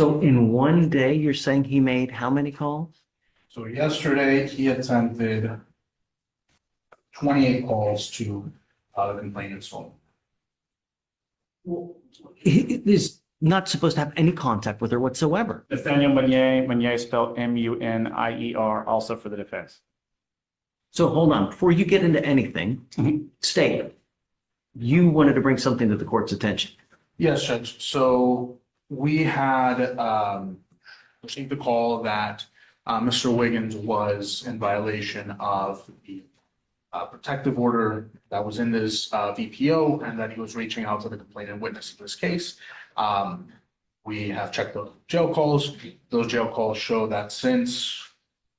So in one day, you're saying he made how many calls? So yesterday, he attempted 28 calls to the complainant's phone. He is not supposed to have any contact with her whatsoever. Nathaniel Meunier spelled Munier, also for the defense. So hold on, before you get into anything, state, you wanted to bring something to the court's attention. Yes, Judge. So we had received the call that Mr. Wiggins was in violation of the protective order that was in this VPO, and that he was reaching out to the complainant witness in this case. We have checked the jail calls. Those jail calls show that since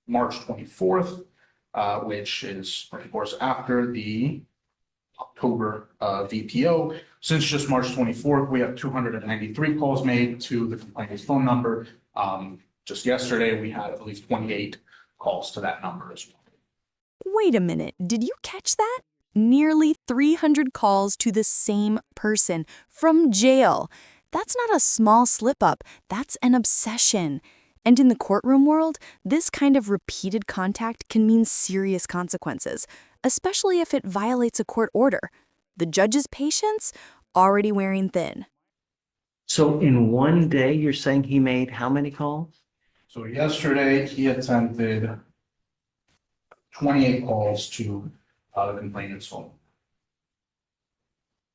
March 24th, which is, of course, after the October VPO, since just March 24th, we have 293 calls made to the complainant's phone number. Just yesterday, we had, I believe, 28 calls to that number as well. Wait a minute, did you catch that? Nearly 300 calls to the same person from jail. That's not a small slip-up, that's an obsession. And in the courtroom world, this kind of repeated contact can mean serious consequences, especially if it violates a court order. The judge's patience already wearing thin. So in one day, you're saying he made how many calls? So yesterday, he attempted 28 calls to the complainant's phone.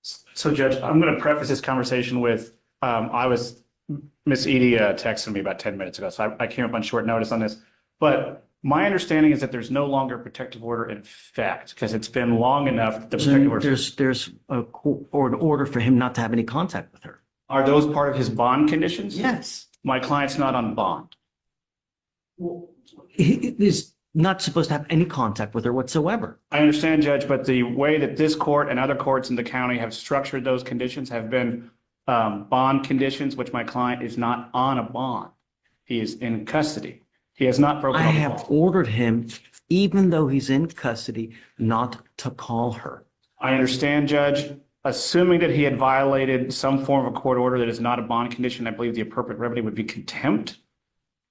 So, Judge, I'm going to preface this conversation with Miss Edie texted me about 10 minutes ago, so I came up on short notice on this. But my understanding is that there's no longer a protective order in effect because it's been long enough that the protective order. There's a court order for him not to have any contact with her. Are those part of his bond conditions? Yes. My client's not on bond. He is not supposed to have any contact with her whatsoever. I understand, Judge, but the way that this court and other courts in the county have structured those conditions have been bond conditions, which my client is not on a bond. He is in custody. He has not broken I the have law. ordered him, even though he's in custody, not to call her. I understand, Judge. Assuming that he had violated some form of a court order that is not a bond condition, I believe the appropriate remedy would be contempt,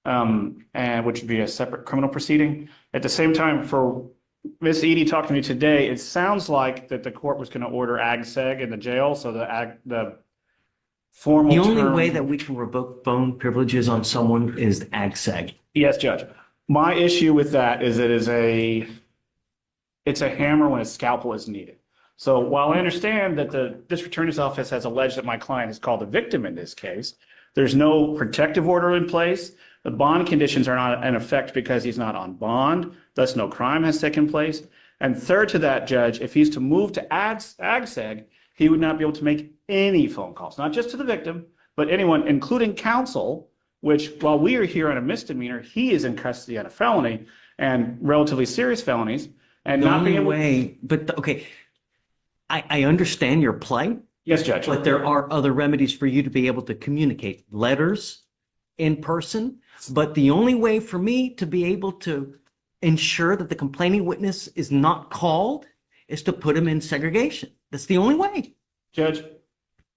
and which would be a separate criminal proceeding. At the same time, for Ms. Edie talking to me today, it sounds like that the court was going to order ag-seg in the jail, so the formal The only term. way that we can revoke bone privileges on someone is ag-seg. Yes, Judge. My issue with that is it's a hammer when a scalpel is needed. So while I understand that the district attorney's office has alleged that my client is called a victim in this case, there's no protective order in place. The bond conditions are not in effect because he's not on bond. Thus, no crime has taken place. And third to that, Judge, if he's to move to ag-seg, he would not be able to make any phone calls, not just to the victim, but anyone, including counsel, which while we are here on a misdemeanor, he is in custody on a felony and relatively serious felonies. And The not only being able. way, but okay, I understand your plight, Yes, Judge. but there are other remedies for you to be able to communicate, letters, in person. But the only way for me to be able to ensure that the complaining witness is not called is to put him in segregation. That's the only way. Judge,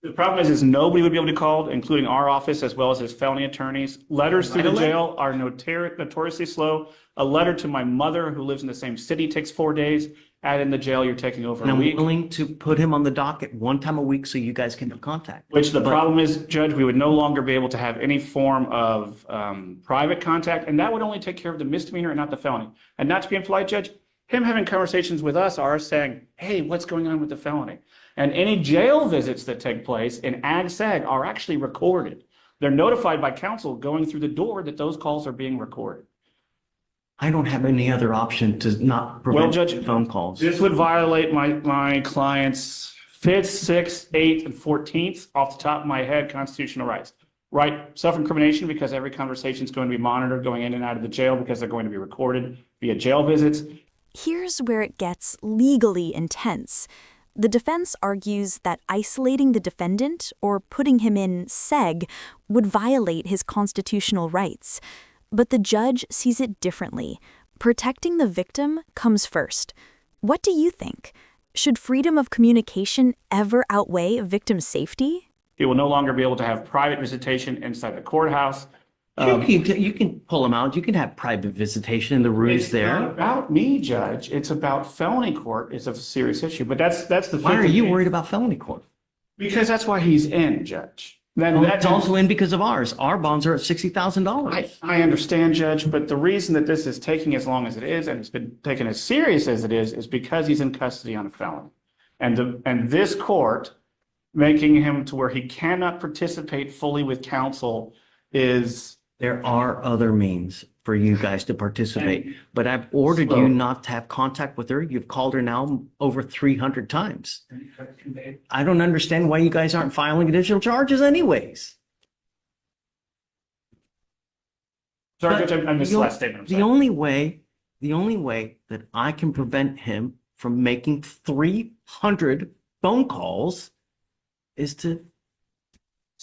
the problem is nobody would be able to be called, including our office as well as his felony attorneys. Letters through the jail are notoriously slow. A letter to my mother who lives in the same city takes 4 days. Add in the jail, you're taking over And a I'm week. willing to put him on the docket one time a week so you guys can have contact. Which the But- problem is, Judge, we would no longer be able to have any form of private contact, and that would only take care of the misdemeanor and not the felony. And not to be impolite, Judge, him having conversations with us are saying, hey, what's going on with the felony? And any jail visits that take place in ag-seg are actually recorded. They're notified by counsel going through the door that those calls are being recorded. I don't have any other option to not prevent Judge, phone calls. This would violate my client's 5th, 6th, 8th, and 14th, off the top of my head, constitutional rights. Right, self-incrimination, because every conversation is going to be monitored going in and out of the jail because they're going to be recorded via jail visits. Here's where it gets legally intense. The defense argues that isolating the defendant or putting him in seg would violate his constitutional rights. But the judge sees it differently. Protecting the victim comes first. What do you think? Should freedom of communication ever outweigh victim safety? He will no longer be able to have private visitation inside the courthouse. You can pull them out. You can have private visitation in the rooms It's there. not about me, Judge. It's about felony court. It's a serious issue, but that's the. Why are you 50 worried about felony court? Because that's why he's in, Judge. Then Well, that's it's also in because of ours. Our bonds are at $60,000. I understand, Judge, but the reason that this is taking as long as it is, and it's been taken as serious as it is because he's in custody on a felony. And this court making him to where he cannot participate fully with counsel is. There are other means for you guys to participate, but I've ordered you not to have contact with her. You've called her now over 300 times. I don't understand why you guys aren't filing additional charges anyways. Sorry, But Judge, I missed the last statement. I'm The sorry. only way that I can prevent him from making 300 phone calls is to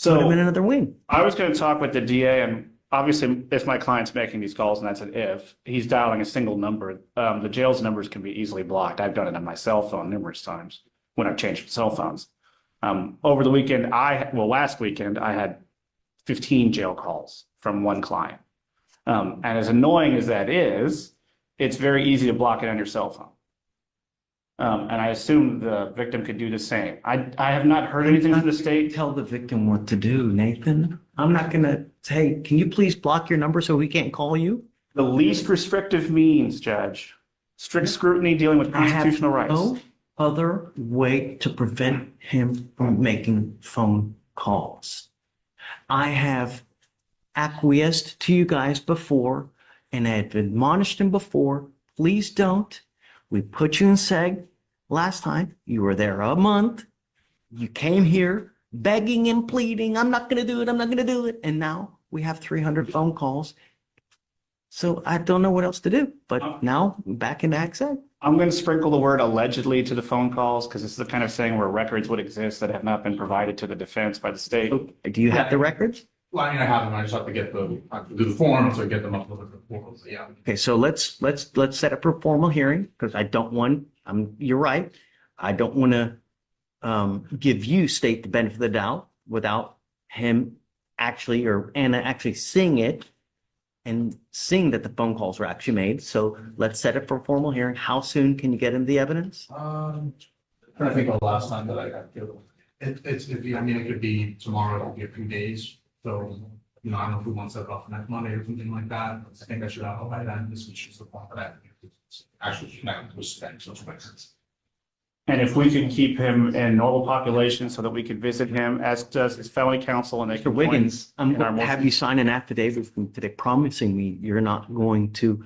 put him in another wing. I was going to talk with the DA, and obviously, if my client's making these calls, and that's an if, he's dialing a single number, the jail's numbers can be easily blocked. I've done it on my cell phone numerous times when I've changed cell phones. Over the weekend, last weekend, I had 15 jail calls from one client. And as annoying as that is, it's very easy to block it on your cell phone. And I assume the victim could do the same. I have not heard anything from the state. Tell the victim what to do, Nathan. I'm not gonna say, can you please block your number so we can't call you? The least restrictive means, Judge, strict scrutiny dealing with constitutional rights. No other way to prevent him from making phone calls. I have acquiesced to you guys before, and I have admonished him before, please don't. We put you in seg last time. You were there a month. You came here begging and pleading, I'm not going to do it, I'm not going to do it. And now we have 300 phone calls. So I don't know what else to do. But now back in ACSEG. I'm going to sprinkle the word allegedly to the phone calls because this is the kind of thing where records would exist that have not been provided to the defense by the state. Do you have the records? Well, I mean, I have them, I just have to get I have to do the form, so get them up with the forms, yeah. Okay, so let's set up a formal hearing because I don't want, you're right. I don't want to give you state the benefit of the doubt without him actually or Anna actually seeing it and seeing that the phone calls were actually made. So let's set up for a formal hearing. How soon can you get him the evidence? I think the last time that I got killed. I mean, it could be tomorrow, it'll be a few days. So, I don't know if we want to set it off next Monday or something like that. I think I should have it by then. This is just the point of that. Actually, connect with spend those places. And if we could keep him in normal population so that we could visit him, as does his felony counsel, and they Mr. can Wiggins, I'm in our going to have you sign an affidavit from today promising me you're not going to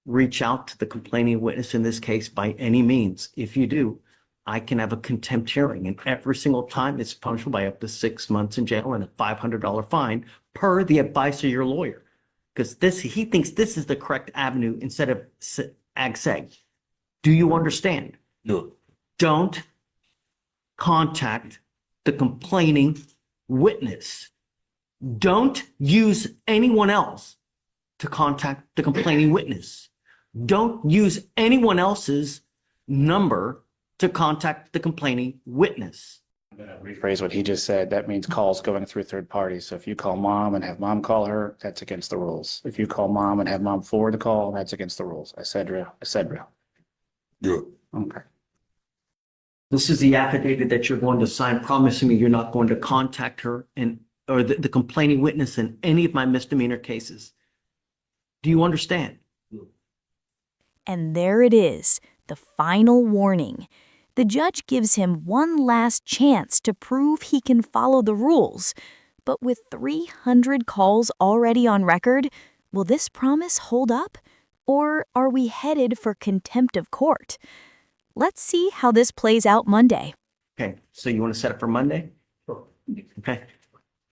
reach out to the complaining witness in this case by any means. If you do, I can have a contempt hearing, and every single time it's punishable by up to 6 months in jail and a $500 fine per the advice of your lawyer. Because he thinks this is the correct avenue instead of AGSEG. Do you understand? No. Don't contact the complaining witness. Don't use anyone else to contact the complaining witness. Don't use anyone else's number to contact the complaining witness. I'm going to rephrase what he just said. That means calls going through third parties. So if you call mom and have mom call her, that's against the rules. If you call mom and have mom forward the call, that's against the rules. I said real. Good. Okay. This is the affidavit that you're going to sign promising me you're not going to contact her or the complaining witness in any of my misdemeanor cases. Do you understand? And there it is, the final warning. The judge gives him one last chance to prove he can follow the rules. But with 300 calls already on record, will this promise hold up? Or are we headed for contempt of court? Let's see how this plays out Monday. Okay, so you want to set up for Monday? Sure. Okay,